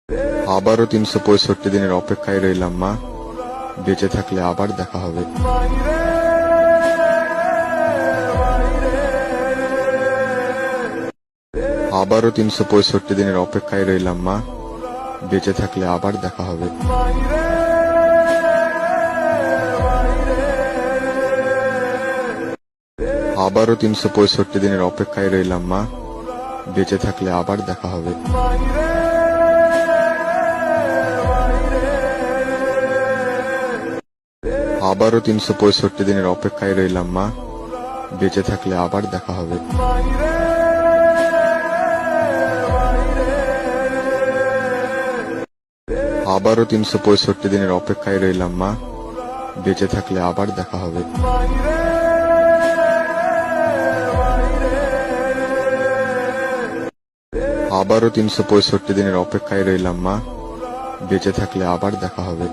আবারও ৩৬৫ দিনের অপেক্ষায় রইলাম মা, বেঁচে থাকলে আবার দেখা হবে। আবারও ৩৬৫ দিনের অপেক্ষায় রইলাম মা, বেঁচে থাকলে আবার দেখা হবে। আবারও ৩৬৫ দিনের অপেক্ষায় রইলাম মা, বেঁচে থাকলে আবার দেখা হবে। আবারও ৩৬৫ দিনের অপেক্ষায় রইলাম মা, বেঁচে থাকলে আবার দেখা হবে। আবারও ৩৬৫ দিনের অপেক্ষায় রইলাম মা, বেঁচে থাকলে আবার দেখা হবে। আবারও ৩৬৫ দিনের অপেক্ষায় রইলাম মা, বেঁচে থাকলে আবার দেখা হবে।